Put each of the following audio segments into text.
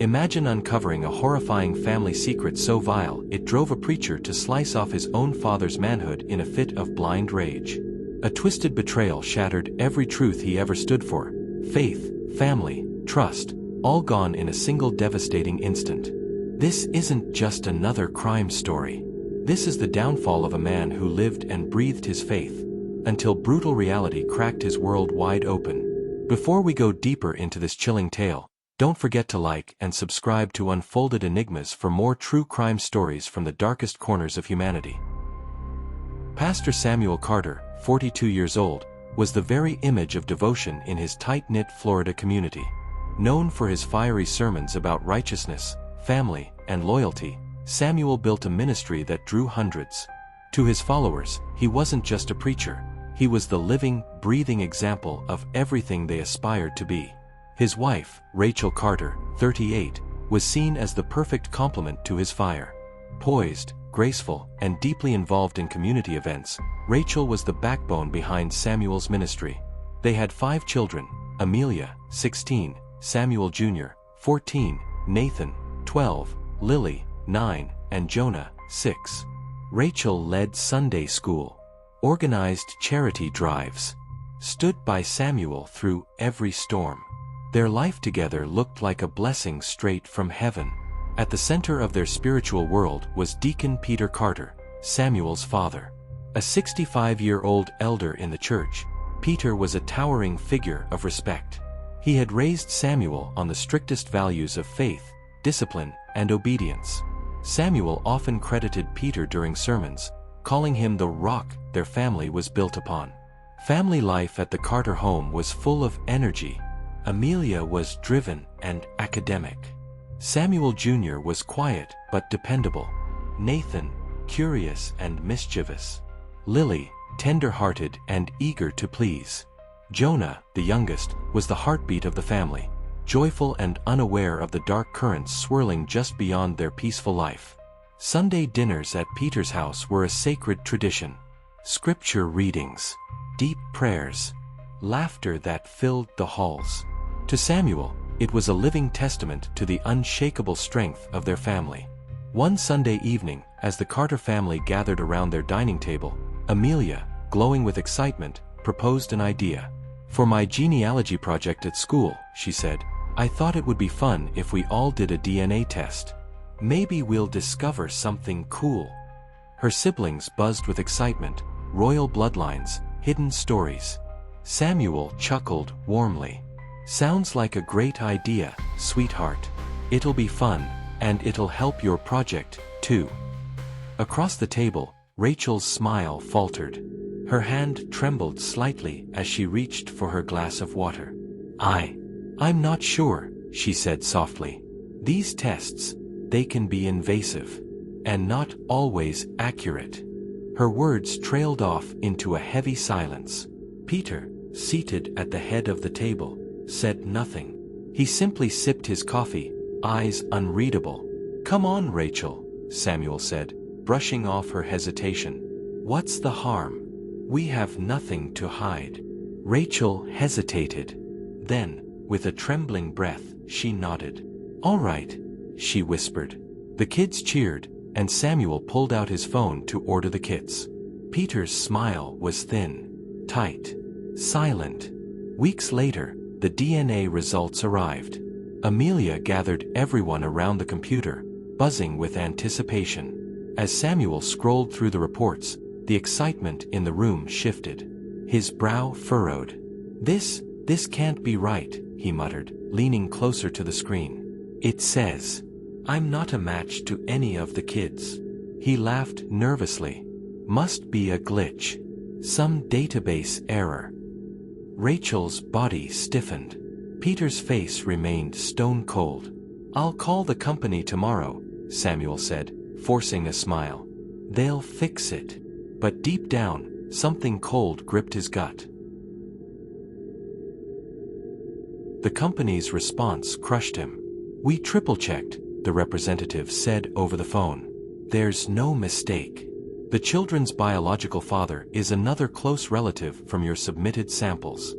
Imagine uncovering a horrifying family secret so vile it drove a preacher to slice off his own father's manhood in a fit of blind rage. A twisted betrayal shattered every truth he ever stood for. Faith, family, trust, all gone in a single devastating instant. This isn't just another crime story. This is the downfall of a man who lived and breathed his faith, until brutal reality cracked his world wide open. Before we go deeper into this chilling tale, don't forget to like and subscribe to Unfolded Enigmas for more true crime stories from the darkest corners of humanity. Pastor Samuel Carter, 42 years old, was the very image of devotion in his tight-knit Florida community. Known for his fiery sermons about righteousness, family, and loyalty, Samuel built a ministry that drew hundreds. To his followers, he wasn't just a preacher. He was the living, breathing example of everything they aspired to be. His wife, Rachel Carter, 38, was seen as the perfect complement to his fire. Poised, graceful, and deeply involved in community events, Rachel was the backbone behind Samuel's ministry. They had 5 children: Amelia, 16, Samuel Jr., 14, Nathan, 12, Lily, 9, and Jonah, 6. Rachel led Sunday school, organized charity drives, stood by Samuel through every storm. Their life together looked like a blessing straight from heaven. At the center of their spiritual world was Deacon Peter Carter, Samuel's father. A 65-year-old elder in the church, Peter was a towering figure of respect. He had raised Samuel on the strictest values of faith, discipline, and obedience. Samuel often credited Peter during sermons, calling him the rock their family was built upon. Family life at the Carter home was full of energy. Amelia was driven and academic. Samuel Jr. was quiet but dependable. Nathan, curious and mischievous. Lily, tender-hearted and eager to please. Jonah, the youngest, was the heartbeat of the family, joyful and unaware of the dark currents swirling just beyond their peaceful life. Sunday dinners at Peter's house were a sacred tradition. Scripture readings, deep prayers, laughter that filled the halls. To Samuel, it was a living testament to the unshakable strength of their family. One Sunday evening, as the Carter family gathered around their dining table, Amelia, glowing with excitement, proposed an idea. "For my genealogy project at school," she said, "I thought it would be fun if we all did a DNA test. Maybe we'll discover something cool." Her siblings buzzed with excitement: royal bloodlines, hidden stories. Samuel chuckled warmly. "Sounds like a great idea, sweetheart. It'll be fun, and it'll help your project, too." Across the table, Rachel's smile faltered. Her hand trembled slightly as she reached for her glass of water. I'm not sure," she said softly. "These tests, they can be invasive. And not always accurate." Her words trailed off into a heavy silence. Peter, seated at the head of the table, said nothing. He simply sipped his coffee, eyes unreadable. "Come on, Rachel," Samuel said, brushing off her hesitation. "What's the harm? We have nothing to hide." Rachel hesitated. Then, with a trembling breath, she nodded. "All right," she whispered. The kids cheered, and Samuel pulled out his phone to order the kits. Peter's smile was thin, tight, silent. Weeks later, the DNA results arrived. Amelia gathered everyone around the computer, buzzing with anticipation. As Samuel scrolled through the reports, the excitement in the room shifted. His brow furrowed. This can't be right," he muttered, leaning closer to the screen. "It says, I'm not a match to any of the kids." He laughed nervously. "Must be a glitch. Some database error." Rachel's body stiffened. Peter's face remained stone cold. "I'll call the company tomorrow," Samuel said, forcing a smile. "They'll fix it." But deep down, something cold gripped his gut. The company's response crushed him. "We triple-checked," the representative said over the phone. "There's no mistake. The children's biological father is another close relative from your submitted samples."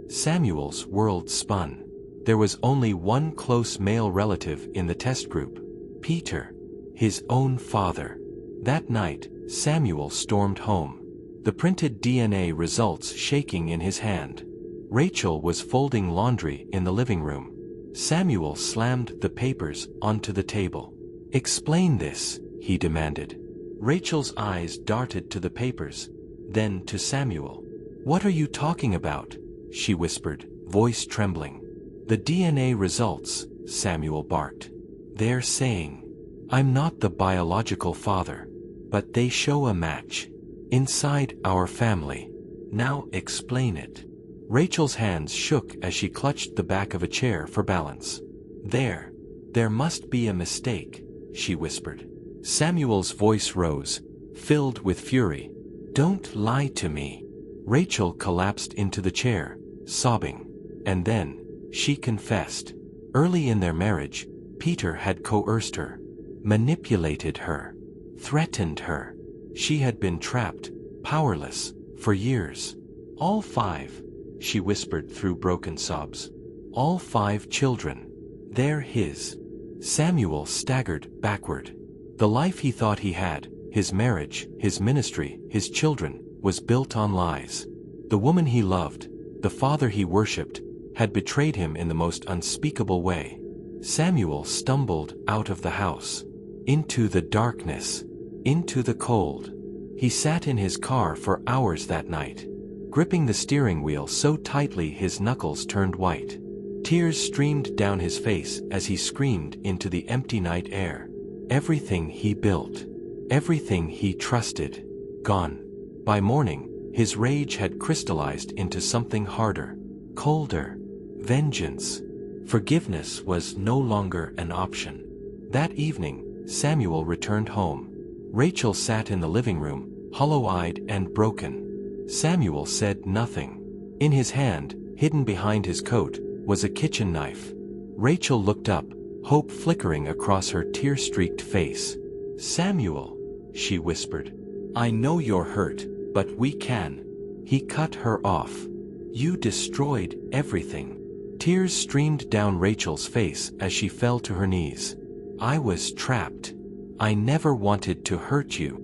Samuel's world spun. There was only one close male relative in the test group: Peter, his own father. That night, Samuel stormed home, the printed DNA results shaking in his hand. Rachel was folding laundry in the living room. Samuel slammed the papers onto the table. "Explain this," he demanded. Rachel's eyes darted to the papers, then to Samuel. "What are you talking about?" she whispered, voice trembling. "The DNA results," Samuel barked. "They're saying I'm not the biological father, but they show a match inside our family. Now explain it." Rachel's hands shook as she clutched the back of a chair for balance. There must be a mistake," she whispered. Samuel's voice rose, filled with fury. "Don't lie to me." Rachel collapsed into the chair, sobbing. And then, she confessed. Early in their marriage, Peter had coerced her, manipulated her, threatened her. She had been trapped, powerless, for years. "All 5, she whispered through broken sobs. "All 5 children. They're his." Samuel staggered backward. The life he thought he had, his marriage, his ministry, his children, was built on lies. The woman he loved, the father he worshipped, had betrayed him in the most unspeakable way. Samuel stumbled out of the house, into the darkness, into the cold. He sat in his car for hours that night, gripping the steering wheel so tightly his knuckles turned white. Tears streamed down his face as he screamed into the empty night air. Everything he built, everything he trusted, gone. By morning, his rage had crystallized into something harder, colder. Vengeance. Forgiveness was no longer an option. That evening, Samuel returned home. Rachel sat in the living room, hollow-eyed and broken. Samuel said nothing. In his hand, hidden behind his coat, was a kitchen knife. Rachel looked up, hope flickering across her tear-streaked face. "Samuel," she whispered, "I know you're hurt, but we can." He cut her off. "You destroyed everything." Tears streamed down Rachel's face as she fell to her knees. "I was trapped. I never wanted to hurt you."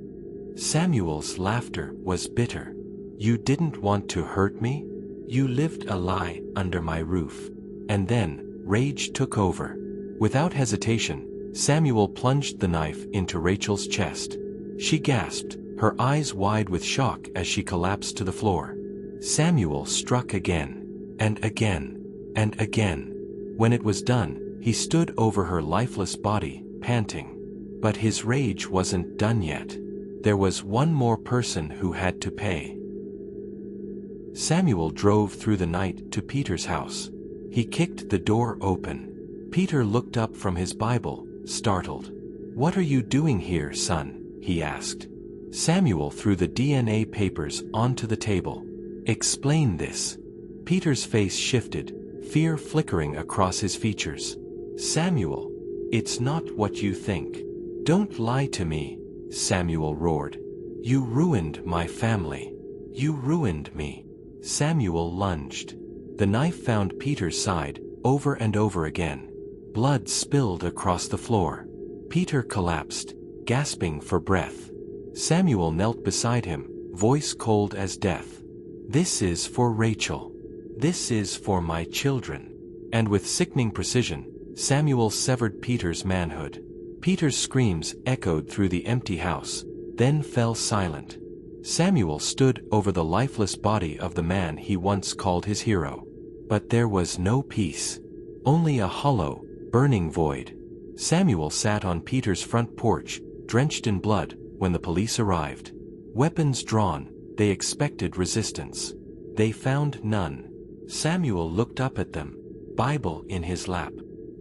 Samuel's laughter was bitter. "You didn't want to hurt me? You lived a lie under my roof." And then, rage took over. Without hesitation, Samuel plunged the knife into Rachel's chest. She gasped, her eyes wide with shock as she collapsed to the floor. Samuel struck again, and again, and again. When it was done, he stood over her lifeless body, panting. But his rage wasn't done yet. There was one more person who had to pay. Samuel drove through the night to Peter's house. He kicked the door open. Peter looked up from his Bible, startled. "What are you doing here, son?" he asked. Samuel threw the DNA papers onto the table. "Explain this." Peter's face shifted, fear flickering across his features. "Samuel, it's not what you think. Don't lie to me," Samuel roared. "You ruined my family. You ruined me." Samuel lunged. The knife found Peter's side, over and over again. Blood spilled across the floor. Peter collapsed, gasping for breath. Samuel knelt beside him, voice cold as death. "This is for Rachel. This is for my children." And with sickening precision, Samuel severed Peter's manhood. Peter's screams echoed through the empty house, then fell silent. Samuel stood over the lifeless body of the man he once called his hero. But there was no peace. Only a hollow, burning void. Samuel sat on Peter's front porch, drenched in blood, when the police arrived. Weapons drawn, they expected resistance. They found none. Samuel looked up at them, Bible in his lap.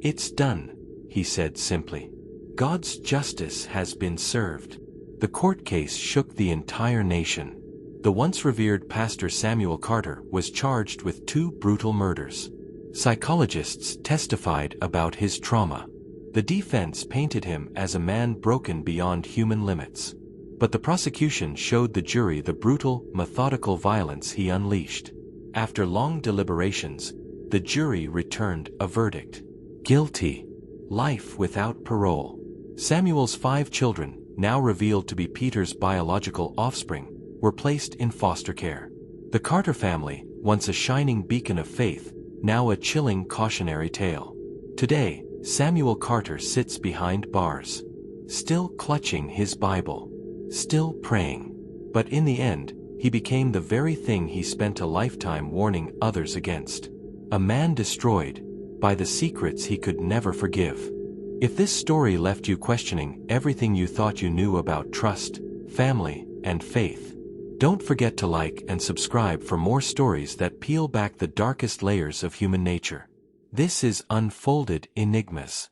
"It's done," he said simply. "God's justice has been served." The court case shook the entire nation. The once revered Pastor Samuel Carter was charged with 2 brutal murders. Psychologists testified about his trauma. The defense painted him as a man broken beyond human limits. But the prosecution showed the jury the brutal, methodical violence he unleashed. After long deliberations, The jury returned a verdict. Guilty. Life without parole. Samuel's 5 children, now revealed to be Peter's biological offspring, were placed in foster care. The Carter family, once a shining beacon of faith, now a chilling cautionary tale. Today, Samuel Carter sits behind bars, still clutching his Bible, still praying. But in the end, he became the very thing he spent a lifetime warning others against. A man destroyed by the secrets he could never forgive. If this story left you questioning everything you thought you knew about trust, family, and faith, don't forget to like and subscribe for more stories that peel back the darkest layers of human nature. This is Unfolded Enigmas.